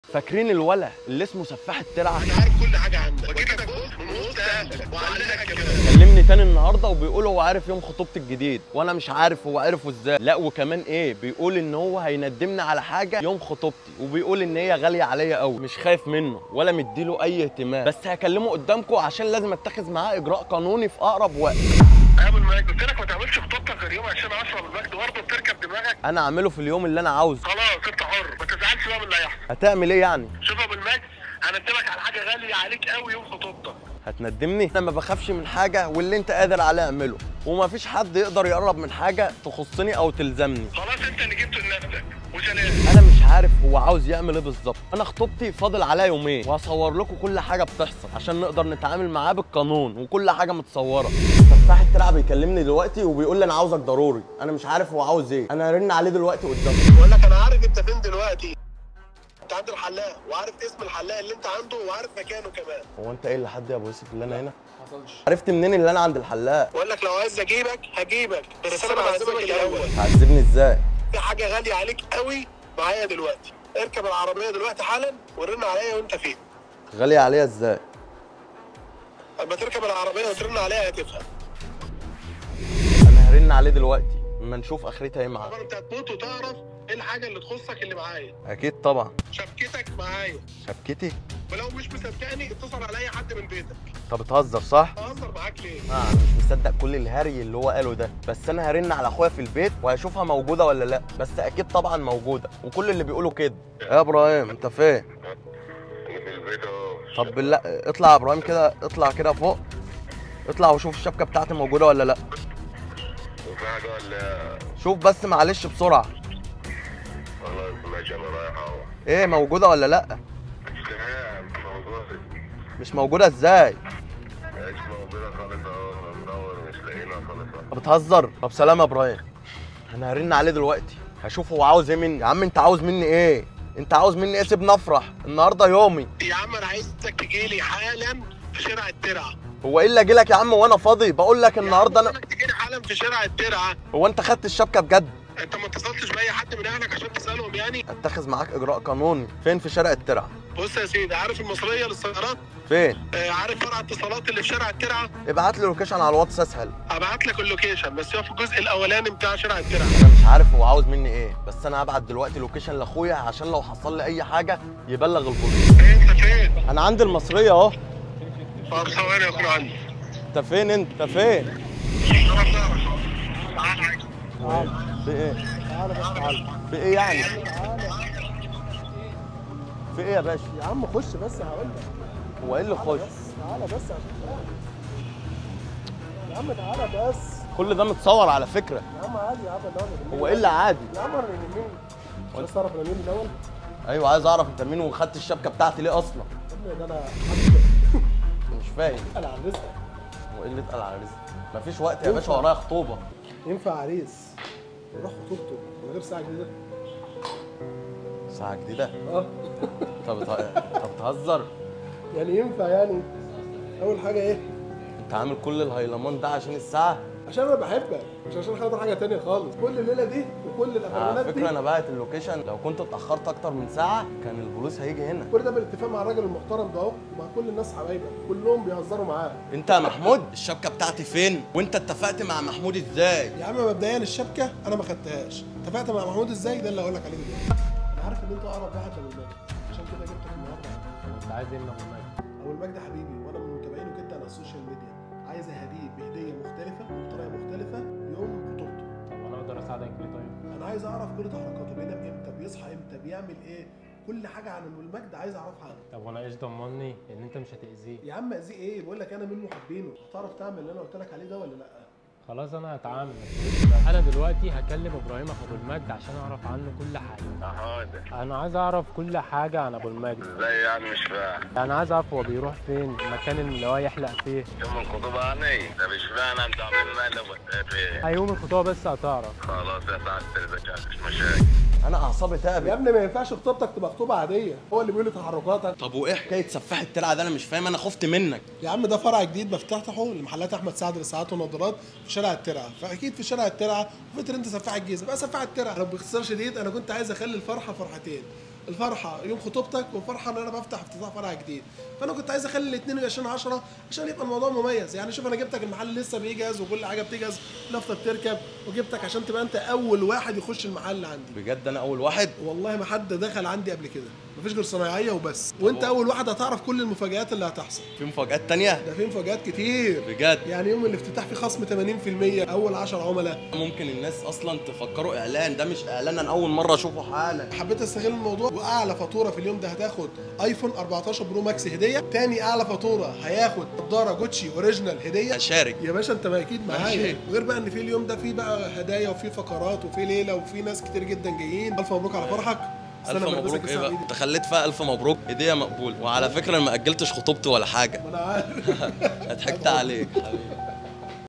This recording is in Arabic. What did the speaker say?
فاكرين الولا اللي اسمه سفاح الترعه؟ انا عارف كل حاجه عنك واجيبك من وسط اهلك وعلقك كمان. كلمني تاني النهارده وبيقول هو عارف يوم خطوبتي الجديد، وانا مش عارف هو عرفه ازاي. لا وكمان ايه، بيقول ان هو هيندمني على حاجه يوم خطوبتي، وبيقول ان هي غاليه عليا قوي. مش خايف منه ولا مديله اي اهتمام، بس هكلمه قدامكم عشان لازم اتخذ معاه اجراء قانوني في اقرب وقت. يا ابو المجد قلت لك ما تعملش خطوبتك غير يوم عشان اشرب المجد برضه بتركب دماغك. انا اعمله في اليوم اللي انا عاوزه. خلاص انت حر، ما تزعلش بقى من اللي هيحصل. هتعمل ايه يعني؟ شوف يا ابو المجد هندمك على حاجه غاليه عليك قوي يوم خطوبتك. هتندمني؟ انا ما بخافش من حاجه، واللي انت قادر عليه اعمله، ومفيش حد يقدر يقرب من حاجه تخصني او تلزمني. خلاص انت اللي جبته لنفسك وسلام. انا مش عارف هو عاوز يعمل ايه بالظبط. انا خطوبتي فاضل عليها يومين، وهصور لكم كل حاجه بتحصل عشان نقدر نتعامل معاه بالقانون، وكل حاجه متصوره. سفاح الترعه بيكلمني دلوقتي وبيقول لي انا عاوزك ضروري. انا مش عارف هو عاوز ايه. انا هرن عليه دلوقتي قدامك. بقول لك انا عارف انت فين دلوقتي. انت عند الحلاق وعارف اسم الحلاق اللي انت عنده وعارف مكانه كمان. هو انت ايه اللي حد يا ابو يوسف اللي انا هنا؟ حصلش. عرفت منين اللي انا عند الحلاق؟ بقول لك لو عايز اجيبك هجيبك، بس انا بعذبك الاول. هتعذبني ازاي؟ في حاجه غاليه عليك قوي معايا دلوقتي. اركب العربيه دلوقتي حالا ورن عليا وانت فين. غالية عليا ازاي؟ لما تركب العربيه وترن عليا هتفهم. انا هرن عليه دلوقتي اما نشوف اخرتها ايه معاه. طبعا انت هتموت وتعرف ايه الحاجه اللي تخصك اللي معايا. اكيد طبعا. شبكتك معايا. شبكتي؟ ولو مش مصدقني اتصل على اي حد من بيتك. انت بتهزر صح؟ اهزر معاك ليه؟ انا مش مصدق كل الهري اللي هو قاله ده، بس انا هرن على اخويا في البيت وهشوفها موجوده ولا لا. بس اكيد طبعا موجوده، وكل اللي بيقولوا كده. يا ابراهيم انت فين؟ انا في البيت اهو. طب بالله اطلع يا ابراهيم كده، اطلع كده فوق. اطلع وشوف الشبكه بتاعتي موجوده ولا لا. وفي حاجه ولا؟ شوف بس معلش بسرعه. خلاص ماشي انا رايح اهو. ايه موجوده ولا لا؟ مش موجوده. مش موجوده ازاي؟ مش موجوده خالص اهو. بندور مش لاقيينها خالص اهو. انت بتهزر؟ طب سلام يا ابراهيم. انا هرن عليه دلوقتي هشوف هو عاوز ايه مني. يا عم انت عاوز مني ايه؟ انت عاوز مني ايه؟ سيبني افرح، النهارده يومي. يا عم انا عايزك تجيلي حالا في شارع الترعه. هو ايه اللي اجي لك يا عم وانا فاضي؟ بقول لك النهارده انا. تجيلي حالا في شارع الترعه. هو انت خدت الشبكه بجد؟ انت ما اتصلتش باي حد من اهلك عشان تسالهم يعني؟ اتخذ معاك اجراء قانوني. فين؟ في شارع الترعه. بص يا سيدي، عارف المصريه للسيارات؟ فين؟ عارف فرع اتصالات اللي في شارع الترعه؟ ابعت لي لوكيشن على الواتس اسهل. هبعت لك اللوكيشن، بس هو في الجزء الاولاني بتاع شارع الترعه. انا مش عارف هو عاوز مني ايه، بس انا هبعت دلوقتي لوكيشن لاخويا عشان لو حصل لي اي حاجه يبلغ البوليس. انت فين؟ انا عند المصريه اهو. طب ثواني يكون عندي. انت فين؟ انت فين؟ في ايه؟ تعالى بس تعالى. في ايه يعني؟ في ايه يا باشا؟ يا عم خش بس هقول لك. هو ايه اللي خش؟ تعالى بس عشان يا عم تعالى بس. كل ده متصور على فكره. يا عم عادي يا عم ده. هو ايه اللي عادي؟ يا عم انا مين؟ عايز تعرف انا مين الاول؟ ايوه عايز اعرف انت مين وخدت الشبكه بتاعتي ليه اصلا؟ يا ابني ده انا حبيبي. مش فاهم. انا على الرزق. هو ايه اللي اتقل على رزق؟ مفيش وقت يا باشا، ورايا خطوبه. ينفع عريس يروح خطوبته من غير ساعه جديده؟ ساعه جديده؟ اه. طب بتهزر؟ يعني ينفع يعني؟ اول حاجه ايه؟ انت عامل كل الهيلمان ده عشان الساعه؟ عشان انا بحبك، مش عشان خاطر حاجه تانية خالص. كل الليله دي وكل على الافرمانات دي. فكره انا باعت اللوكيشن، لو كنت اتاخرت اكتر من ساعه كان البوليس هيجي هنا. كل ده بالاتفاق مع الراجل المحترم ده اهو، ومع كل الناس حبايبك، كلهم بيهزروا معاه. انت يا محمود الشبكه بتاعتي فين؟ وانت اتفقت مع محمود ازاي؟ يا عم مبدئيا الشبكه انا ما خدتهاش، اتفقت مع محمود ازاي؟ ده اللي هقول لك عليه دلوقتي. انا عارف ان انت اقرب واحد لابو المجد، عشان كده جبتك النهارده. انت عايز ايه من ابو المجد؟ ابو المجد حبيبي وانا من متابعينه جدا على السوشيال ميديا، عايز اهديه بهديه مختلفه وبطريقه مختلفه يوم خطوبته. طب انا اقدر اساعدك ليه طيب؟ انا عايز اعرف كل تحركاته، بينام امتى، بيصحى امتى، بيعمل ايه، كل حاجه عن ابو المجد عايز اعرفها عنه. طب وانا ايش ضمني ان انت مش هتاذيه؟ يا عم اذيه ايه؟ بقول لك انا من محبينه، هتعرف تعمل اللي انا قلت لك عليه ده ولا لا؟ خلاص انا هتعامل. انا دلوقتي هكلم ابراهيم اخو ابو المجد عشان اعرف عنه كل حاجه. حاضر. انا عايز اعرف كل حاجه عن ابو المجد. ازاي يعني مش فاهم؟ انا عايز اعرف هو بيروح فين، المكان اللي هو يحلق فيه. يوم الخطوبه يعني؟ انت مش فاهم انت عاملين مقلب ولا ايه؟ يوم الخطوبه بس هتعرف. خلاص يا سعاده الباشا مفيش مشاكل. انا اعصابي يا تعبت. ابني ما ينفعش خطوبتك تبقى خطوبه عاديه، هو اللي بيقول لي تحركاتك. طب وايه حكايه سفاح الترعه ده؟ انا مش فاهم، انا خفت منك. يا عم ده فرع جديد مفتوحه لمحلات احمد سعد للساعات والنظارات في شارع الترعه، فاكيد في شارع الترعه وفي ترند سفاح الجيزه، بقى سفاح الترعه. لو باختصار شديد انا كنت عايز اخلي الفرحه فرحتين، الفرحه يوم خطوبتك وفرحه ان انا بفتح افتتاح فرع جديد. فانا كنت عايز اخلي الاثنين 20/10 عشان يبقى الموضوع مميز. يعني شوف انا جبتك المحل لسه بيجهز وكل حاجه بتجهز، لفته بتركب، وجبتك عشان تبقى انت اول واحد يخش المحل عندي. بجد انا اول واحد؟ والله ما حد دخل عندي قبل كده، مفيش غير صنايعيه وبس، وانت اول واحد هتعرف كل المفاجآت اللي هتحصل. في مفاجآت تانية؟ ده في مفاجآت كتير بجد. يعني يوم الافتتاح في خصم 80% اول 10 عملاء. ممكن الناس اصلا تفكروا اعلان، ده مش اعلان، انا اول مره اشوفه حالا. حبيت استغل الموضوع، واعلى فاتوره في اليوم ده هتاخد ايفون 14 برو ماكس هديه، تاني اعلى فاتوره هياخد نضاره جوتشي اوريجينال هديه. اشارك يا باشا انت ما اكيد معايا. ماشي. غير بقى ان في اليوم ده في بقى هدايا وفي فقرات وفي ليله وفي ناس كتير جدا جايين. الف مبروك على فرحك. الف مبروك. ايه بقى انت خليت فيها الف مبروك؟ هديه مقبول. وعلى فكره انا ما اجلتش خطوبتي ولا حاجه. ما انا عارف. ضحكت عليك حبيبي.